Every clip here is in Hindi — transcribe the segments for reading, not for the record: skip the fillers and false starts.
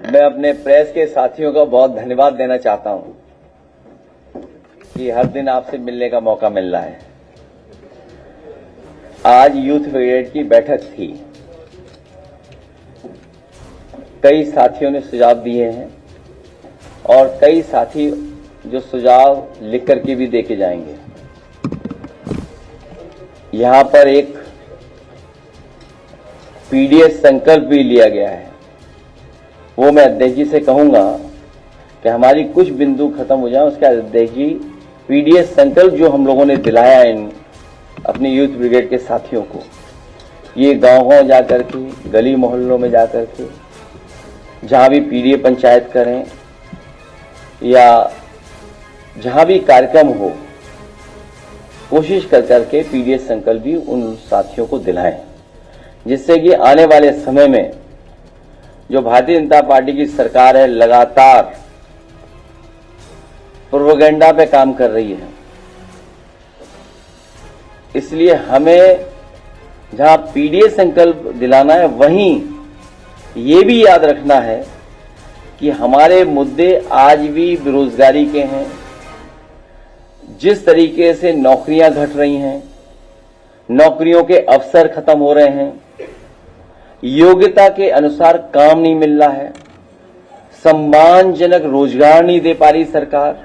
मैं अपने प्रेस के साथियों का बहुत धन्यवाद देना चाहता हूं कि हर दिन आपसे मिलने का मौका मिल रहा है। आज यूथ ब्रिगेड की बैठक थी। कई साथियों ने सुझाव दिए हैं और कई साथी जो सुझाव लिख करके भी देके जाएंगे। यहां पर एक पीडीएस संकल्प भी लिया गया है। वो मैं अध्यक्ष जी से कहूंगा कि हमारी कुछ बिंदु खत्म हो जाए, उसके अध्यक्ष जी पीडीएस संकल्प जो हम लोगों ने दिलाया इन अपनी यूथ ब्रिगेड के साथियों को, ये गांव-गांव जाकर के, गली मोहल्लों में जाकर के, जहां भी पीडीए पंचायत करें या जहां भी कार्यक्रम हो, कोशिश कर करके पीडीएस संकल्प भी उन साथियों को दिलाएं, जिससे कि आने वाले समय में जो भारतीय जनता पार्टी की सरकार है लगातार प्रोपेगेंडा पे काम कर रही है। इसलिए हमें जहां पीडीएस संकल्प दिलाना है, वहीं ये भी याद रखना है कि हमारे मुद्दे आज भी बेरोजगारी के हैं। जिस तरीके से नौकरियां घट रही हैं, नौकरियों के अवसर खत्म हो रहे हैं, योग्यता के अनुसार काम नहीं मिल रहा है, सम्मानजनक रोजगार नहीं दे पा रही सरकार,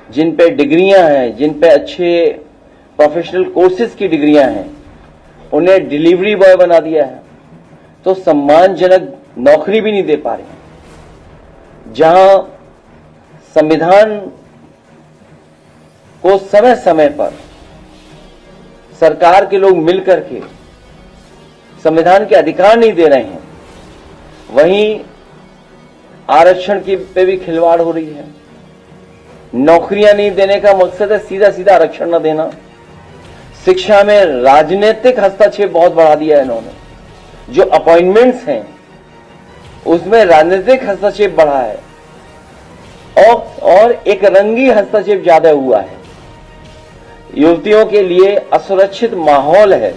जिन पे डिग्रियां हैं, जिन पे अच्छे प्रोफेशनल कोर्सेज की डिग्रियां हैं, उन्हें डिलीवरी बॉय बना दिया है, तो सम्मानजनक नौकरी भी नहीं दे पा रही। जहां संविधान को समय समय पर सरकार के लोग मिलकर के संविधान के अधिकार नहीं दे रहे हैं, वहीं आरक्षण की पे भी खिलवाड़ हो रही है। नौकरियां नहीं देने का मकसद है सीधा सीधा आरक्षण न देना। शिक्षा में राजनीतिक हस्तक्षेप बहुत बढ़ा दिया है इन्होंने। जो अपॉइंटमेंट्स हैं उसमें राजनीतिक हस्तक्षेप बढ़ा है और एक रंगी हस्तक्षेप ज्यादा हुआ है। युवतियों के लिए असुरक्षित माहौल है,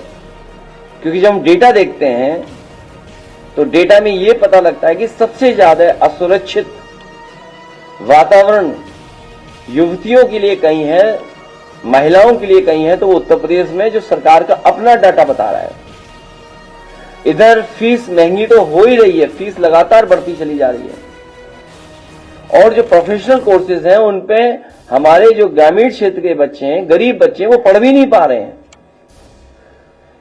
क्योंकि जब हम डेटा देखते हैं तो डेटा में यह पता लगता है कि सबसे ज्यादा असुरक्षित वातावरण युवतियों के लिए कहीं है, महिलाओं के लिए कहीं है, तो वो उत्तर प्रदेश में जो सरकार का अपना डाटा बता रहा है। इधर फीस महंगी तो हो ही रही है, फीस लगातार बढ़ती चली जा रही है, और जो प्रोफेशनल कोर्सेज हैं उन पे हमारे जो ग्रामीण क्षेत्र के बच्चे हैं, गरीब बच्चे हैं, वो पढ़ भी नहीं पा रहे हैं,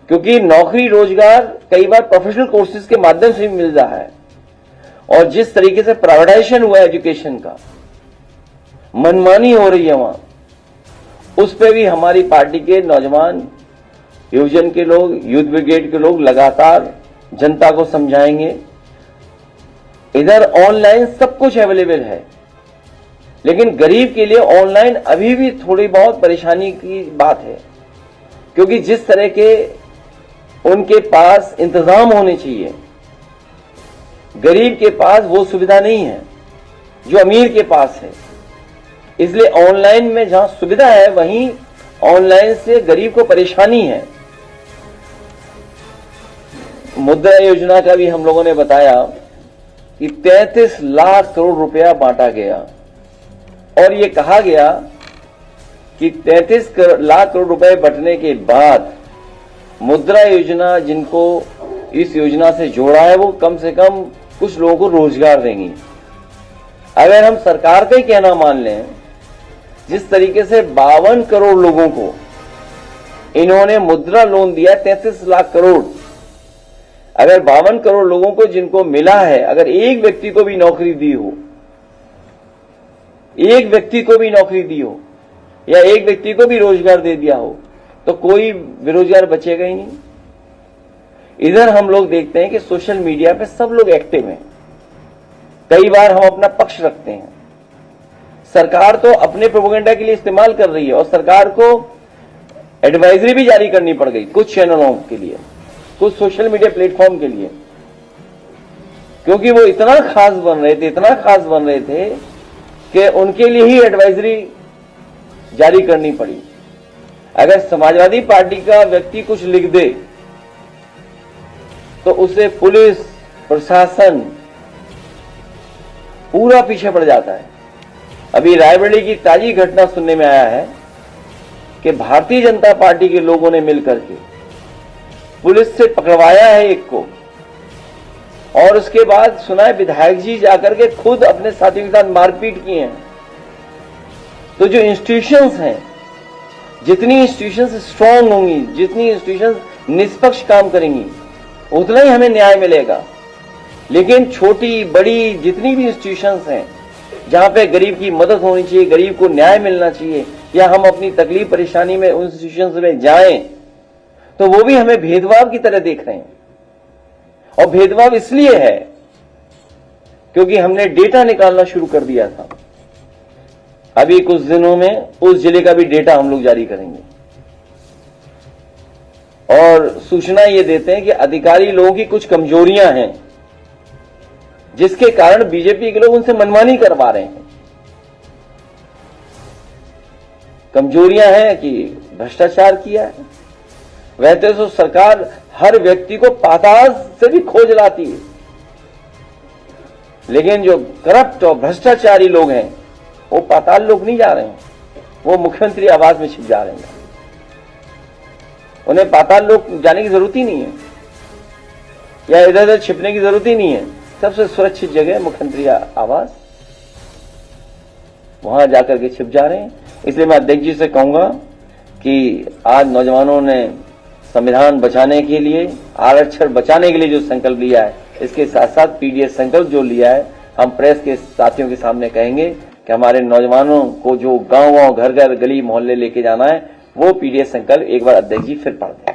क्योंकि नौकरी रोजगार कई बार प्रोफेशनल कोर्सेज के माध्यम से भी मिल रहा है। और जिस तरीके से प्राइवेटाइजेशन हुआ है एजुकेशन का, मनमानी हो रही है वहां, उस पे भी हमारी पार्टी के नौजवान युवजन के लोग, यूथ ब्रिगेड के लोग लगातार जनता को समझाएंगे। इधर ऑनलाइन सब कुछ अवेलेबल है, लेकिन गरीब के लिए ऑनलाइन अभी भी थोड़ी बहुत परेशानी की बात है, क्योंकि जिस तरह के उनके पास इंतजाम होने चाहिए, गरीब के पास वो सुविधा नहीं है जो अमीर के पास है। इसलिए ऑनलाइन में जहां सुविधा है, वहीं ऑनलाइन से गरीब को परेशानी है। मुद्रा योजना का भी हम लोगों ने बताया कि 33 लाख करोड़ रुपया बांटा गया, और ये कहा गया कि 33 लाख करोड़ रुपए बंटने के बाद मुद्रा योजना जिनको इस योजना से जोड़ा है, वो कम से कम कुछ लोगों को रोजगार देंगी। अगर हम सरकार का ही कहना मान लें, जिस तरीके से 52 करोड़ लोगों को इन्होंने मुद्रा लोन दिया, 33 लाख करोड़, अगर 52 करोड़ लोगों को जिनको मिला है, अगर एक व्यक्ति को भी नौकरी दी हो, एक व्यक्ति को भी नौकरी दी हो या एक व्यक्ति को भी रोजगार दे दिया हो, तो कोई बेरोजगार बचेगा ही नहीं। इधर हम लोग देखते हैं कि सोशल मीडिया पे सब लोग एक्टिव हैं। कई बार हम अपना पक्ष रखते हैं, सरकार तो अपने प्रोपेगेंडा के लिए इस्तेमाल कर रही है, और सरकार को एडवाइजरी भी जारी करनी पड़ गई कुछ चैनलों के लिए, कुछ सोशल मीडिया प्लेटफॉर्म के लिए, क्योंकि वो इतना खास बन रहे थे कि उनके लिए ही एडवाइजरी जारी करनी पड़ी। अगर समाजवादी पार्टी का व्यक्ति कुछ लिख दे तो उसे पुलिस प्रशासन पूरा पीछे पड़ जाता है। अभी रायबरेली की ताजी घटना सुनने में आया है कि भारतीय जनता पार्टी के लोगों ने मिलकर के पुलिस से पकड़वाया है एक को, और उसके बाद सुना है विधायक जी जाकर के खुद अपने साथियों के साथ मारपीट किए हैं। तो जो इंस्टीट्यूशंस हैं, जितनी इंस्टीट्यूशंस स्ट्रांग होंगी, जितनी इंस्टीट्यूशंस निष्पक्ष काम करेंगी, उतना ही हमें न्याय मिलेगा। लेकिन छोटी बड़ी जितनी भी इंस्टीट्यूशंस हैं जहां पे गरीब की मदद होनी चाहिए, गरीब को न्याय मिलना चाहिए, या हम अपनी तकलीफ परेशानी में उन इंस्टीट्यूशंस में जाएं, तो वो भी हमें भेदभाव की तरह देख रहे हैं। और भेदभाव इसलिए है क्योंकि हमने डेटा निकालना शुरू कर दिया था। अभी कुछ दिनों में उस जिले का भी डेटा हम लोग जारी करेंगे, और सूचना ये देते हैं कि अधिकारी लोगों की कुछ कमजोरियां हैं जिसके कारण बीजेपी के लोग उनसे मनमानी करवा रहे हैं। कमजोरियां हैं कि भ्रष्टाचार किया है। वैसे तो सरकार हर व्यक्ति को पाताल से भी खोज लाती है, लेकिन जो करप्ट और भ्रष्टाचारी लोग हैं वो पाताल लोग नहीं जा रहे हैं, वो मुख्यमंत्री आवास में छिप जा रहे हैं। उन्हें पाताल लोग जाने की जरूरत ही नहीं है, या इधर उधर छिपने की जरूरत ही नहीं है। सबसे सुरक्षित जगह मुख्यमंत्री आवास, वहां जाकर के छिप जा रहे हैं। इसलिए मैं अध्यक्ष जी से कहूंगा कि आज नौजवानों ने संविधान बचाने के लिए, आरक्षण बचाने के लिए जो संकल्प लिया है, इसके साथ साथ पीडीएस संकल्प जो लिया है, हम प्रेस के साथियों के सामने कहेंगे कि हमारे नौजवानों को जो गांव-गांव, घर-घर, गली मोहल्ले लेके जाना है, वो पीडीएस संकल्प एक बार अध्यक्ष जी फिर पढ़ दें।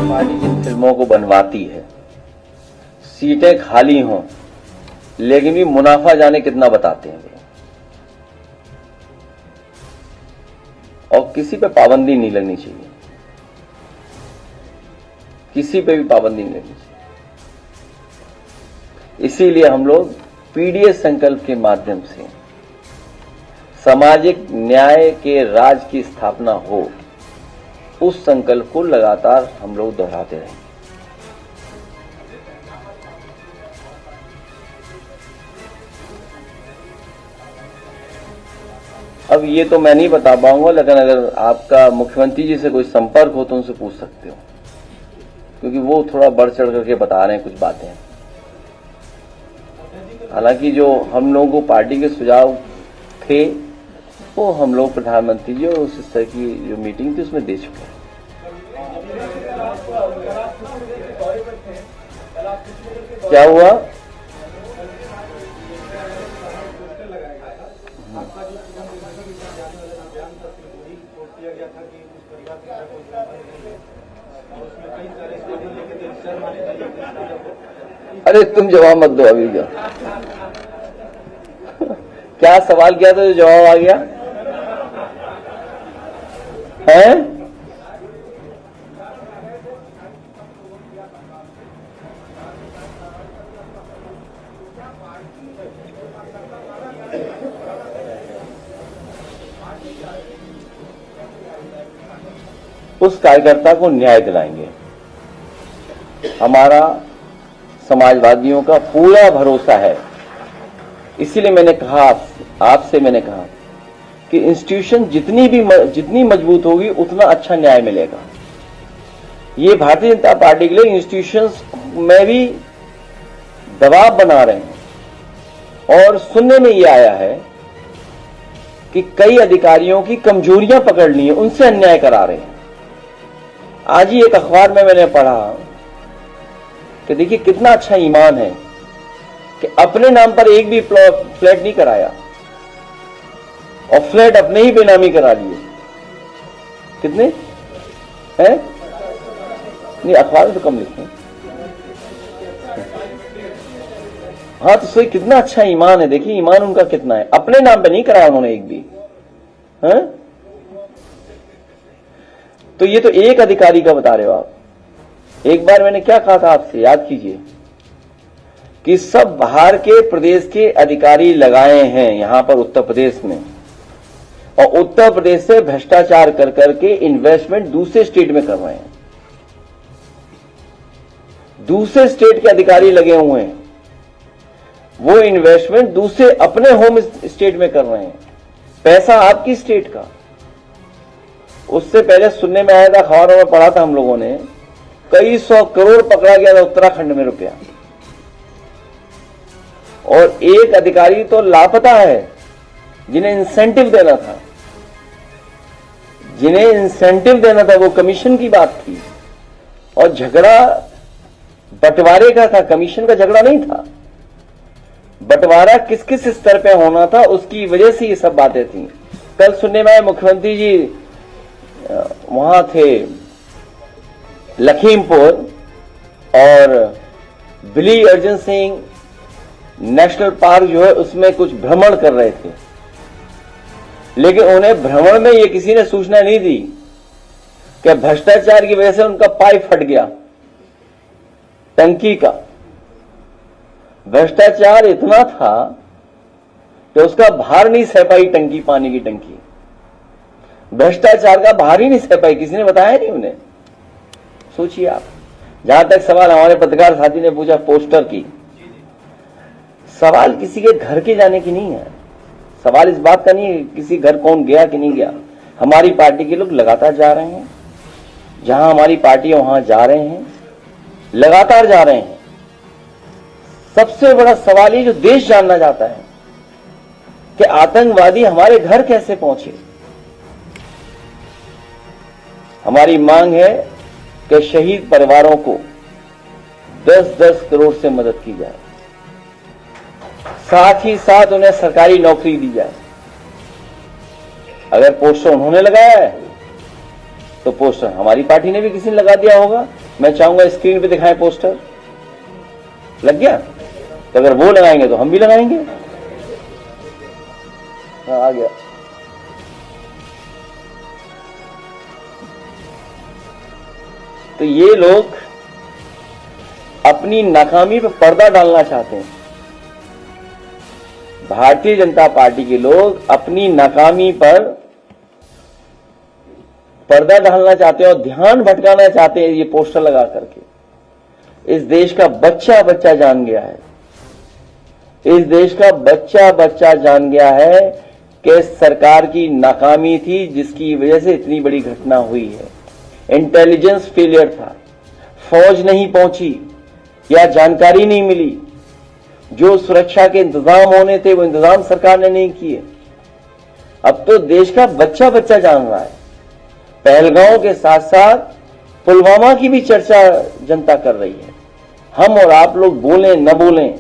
पार्टी जिन फिल्मों को बनवाती है, सीटें खाली हों, लेकिन भी मुनाफा जाने कितना बताते हैं, और किसी पे पाबंदी नहीं लगनी चाहिए, किसी पे भी पाबंदी नहीं लगनी चाहिए। इसीलिए हम लोग पीडीएस संकल्प के माध्यम से सामाजिक न्याय के राज की स्थापना हो, उस संकल्प को लगातार हम लोग दोहराते रहें। अब ये तो मैं नहीं बता पाऊंगा, लेकिन अगर आपका मुख्यमंत्री जी से कोई संपर्क हो तो उनसे पूछ सकते हो, क्योंकि वो थोड़ा बढ़ चढ़ करके बता रहे हैं कुछ बातें। हालांकि जो हम लोगों को पार्टी के सुझाव थे वो हम लोग प्रधानमंत्री जी और उस स्तर की जो मीटिंग थी उसमें दे चुके हैं। क्या हुआ? अरे तुम जवाब मत दो अभी। क्या सवाल किया था जो जवाब आ गया है? उस कार्यकर्ता को न्याय दिलाएंगे। हमारा समाजवादियों का पूरा भरोसा है। इसीलिए मैंने कहा, आपसे मैंने कहा कि इंस्टीट्यूशन जितनी मजबूत होगी उतना अच्छा न्याय मिलेगा। ये भारतीय जनता पार्टी के लिए इंस्टीट्यूशंस में भी दबाव बना रहे हैं, और सुनने में ये आया है कि कई अधिकारियों की कमजोरियां पकड़ ली हैं, उनसे अन्याय करा रहे हैं। आज ही एक अखबार में मैंने पढ़ा कि देखिए कितना अच्छा ईमान है कि अपने नाम पर एक भी फ्लैट नहीं कराया और फ्लैट अपने ही बेनामी करा लिए। कितने हैं? नहीं, अखबार में तो कम लिखे। हाँ, तो सही, कितना अच्छा ईमान है। देखिए ईमान उनका कितना है, अपने नाम पे नहीं कराया उन्होंने एक भी। हैं? तो ये तो एक अधिकारी का बता रहे हो आप। एक बार मैंने क्या कहा था आपसे, याद कीजिए, कि सब बाहर के प्रदेश के अधिकारी लगाए हैं यहां पर उत्तर प्रदेश में, और उत्तर प्रदेश से भ्रष्टाचार कर करके इन्वेस्टमेंट दूसरे स्टेट में कर रहे हैं। दूसरे स्टेट के अधिकारी लगे हुए हैं, वो इन्वेस्टमेंट दूसरे अपने होम स्टेट में कर रहे हैं, पैसा आपकी स्टेट का। उससे पहले सुनने में आया था, अखबारों में पढ़ा था हम लोगों ने, कई 100 करोड़ पकड़ा गया था उत्तराखंड में रुपया, और एक अधिकारी तो लापता है जिन्हें इंसेंटिव देना था, जिन्हें इंसेंटिव देना था, वो कमीशन की बात थी, और झगड़ा बंटवारे का था, कमीशन का झगड़ा नहीं था। बंटवारा किस किस स्तर पे होना था, उसकी वजह से ये सब बातें थी। कल सुनने में आए मुख्यमंत्री जी वहां थे लखीमपुर, और बिली अर्जुन सिंह नेशनल पार्क जो है उसमें कुछ भ्रमण कर रहे थे, लेकिन उन्हें भ्रमण में ये किसी ने सूचना नहीं दी कि भ्रष्टाचार की वजह से उनका पाइप फट गया टंकी का। भ्रष्टाचार इतना था कि उसका भार नहीं सह पाई टंकी, पानी की टंकी, भ्रष्टाचार का भार ही नहीं सह पाई, किसी ने बताया नहीं उन्हें। सोचिए आप। जहां तक सवाल हमारे पत्रकार साथी ने पूछा पोस्टर की, सवाल किसी के घर के जाने की नहीं है, सवाल इस बात का नहीं है किसी घर कौन गया कि नहीं गया। हमारी पार्टी के लोग लगातार जा रहे हैं, जहां हमारी पार्टी है वहां जा रहे हैं, लगातार जा रहे हैं। सबसे बड़ा सवाल ये जो देश जानना चाहता है कि आतंकवादी हमारे घर कैसे पहुंचे। हमारी मांग है कि शहीद परिवारों को 10-10 करोड़ से मदद की जाए, साथ ही साथ उन्हें सरकारी नौकरी दी जाए। अगर पोस्टर उन्होंने लगाया है तो पोस्टर हमारी पार्टी ने भी किसी ने लगा दिया होगा। मैं चाहूंगा स्क्रीन पे दिखाएं पोस्टर, लग गया? तो अगर वो लगाएंगे तो हम भी लगाएंगे। हाँ, आ गया। तो ये लोग अपनी नाकामी पर पर्दा डालना चाहते हैं। भारतीय जनता पार्टी के लोग अपनी नाकामी पर पर्दा डालना चाहते हैं और ध्यान भटकाना चाहते हैं ये पोस्टर लगा करके। इस देश का बच्चा बच्चा जान गया है, इस देश का बच्चा बच्चा जान गया है कि सरकार की नाकामी थी जिसकी वजह से इतनी बड़ी घटना हुई है। इंटेलिजेंस फेलियर था, फौज नहीं पहुंची या जानकारी नहीं मिली, जो सुरक्षा के इंतजाम होने थे वो इंतजाम सरकार ने नहीं किए। अब तो देश का बच्चा बच्चा जान रहा है। पहलगांव के साथ साथ पुलवामा की भी चर्चा जनता कर रही है। हम और आप लोग बोलें न बोलें,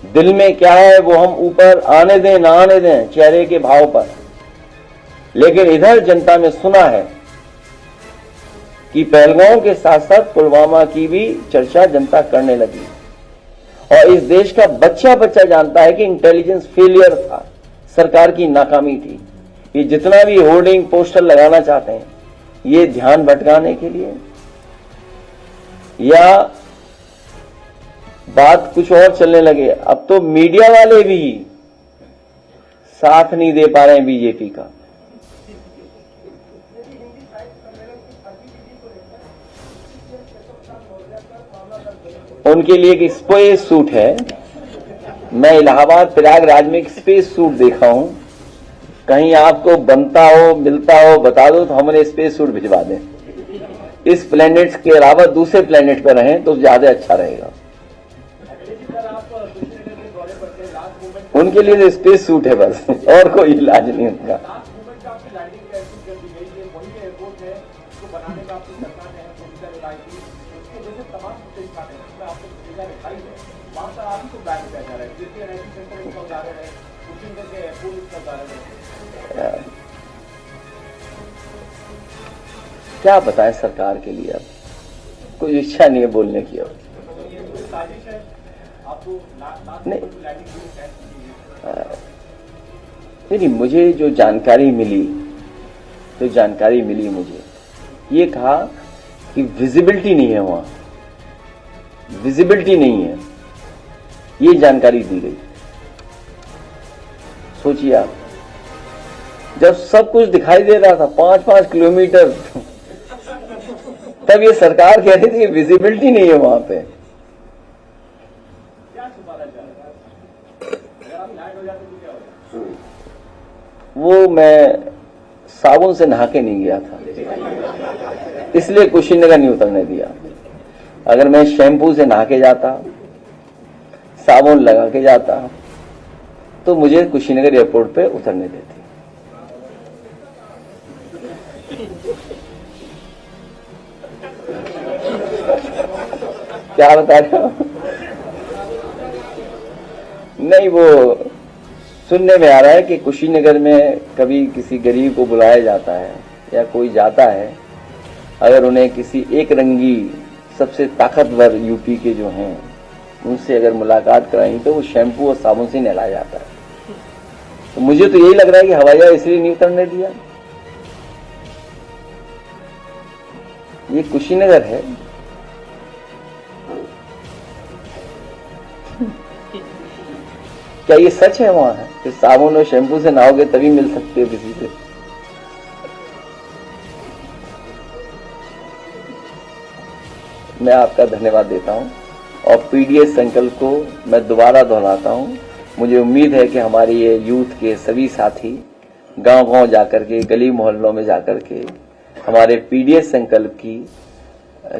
दिल में क्या है वो हम ऊपर आने दें ना आने दें चेहरे के भाव पर, लेकिन इधर जनता ने सुना है कि पहलगांव के साथ साथ पुलवामा की भी चर्चा जनता करने लगी। और इस देश का बच्चा बच्चा जानता है कि इंटेलिजेंस फेलियर था, सरकार की नाकामी थी। ये जितना भी होर्डिंग पोस्टर लगाना चाहते हैं ये ध्यान भटकाने के लिए, या बात कुछ और चलने लगे। अब तो मीडिया वाले भी साथ नहीं दे पा रहे हैं बीजेपी का। उनके लिए एक स्पेस सूट है। मैं इलाहाबाद प्रयागराज में एक स्पेस सूट देखा हूं, कहीं आपको बनता हो मिलता हो बता दो तो हमने स्पेस सूट भिजवा दें। इस प्लैनेट के अलावा दूसरे प्लैनेट पर रहें तो ज्यादा अच्छा रहेगा। उनके लिए स्पेस सूट है बस, और कोई इलाज नहीं उनका। क्या बताएं सरकार के लिए, अब कोई इच्छा नहीं है बोलने की। अब नहीं, मुझे जो जानकारी मिली मुझे ये कहा कि विजिबिलिटी नहीं है, वहां विजिबिलिटी नहीं है, ये जानकारी दी गई। सोचिए आप, जब सब कुछ दिखाई दे रहा था 5-5 किलोमीटर तब ये सरकार कह रही थी विजिबिलिटी नहीं है वहां पे। वो मैं साबुन से नहा के नहीं गया था, इसलिए कुशीनगर नहीं उतरने दिया। अगर मैं शैम्पू से नहा के जाता, साबुन लगा के जाता, तो मुझे कुशीनगर एयरपोर्ट पे उतरने देते। क्या बता रहे हो? नहीं, वो सुनने में आ रहा है कि कुशीनगर में कभी किसी गरीब को बुलाया जाता है या कोई जाता है, अगर उन्हें किसी एक रंगी सबसे ताकतवर यूपी के जो हैं उनसे अगर मुलाकात कराई तो वो शैम्पू और साबुन से नहलाया जाता है। तो मुझे तो यही लग रहा है कि हवाई जहाज इसलिए नहीं उतरने दिया। ये कुशीनगर है, क्या ये सच है वहां है कि साबुन और शैम्पू से नहाओगे तभी मिल सकते हो किसी से? मैं आपका धन्यवाद देता हूं और पीडीएस संकल्प को मैं दोबारा दोहराता हूं। मुझे उम्मीद है कि हमारे ये यूथ के सभी साथी गांव-गांव जाकर के, गली मोहल्लों में जाकर के हमारे पीडीएस संकल्प की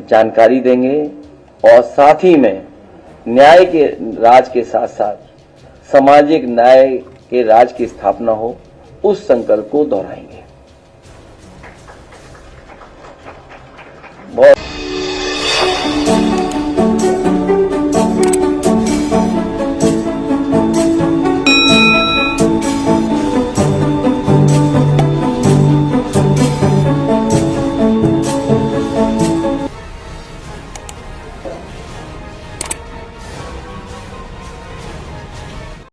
जानकारी देंगे और साथ ही में न्याय के राज के साथ साथ सामाजिक न्याय के राज की स्थापना हो, उस संकल्प को दोहराएंगे।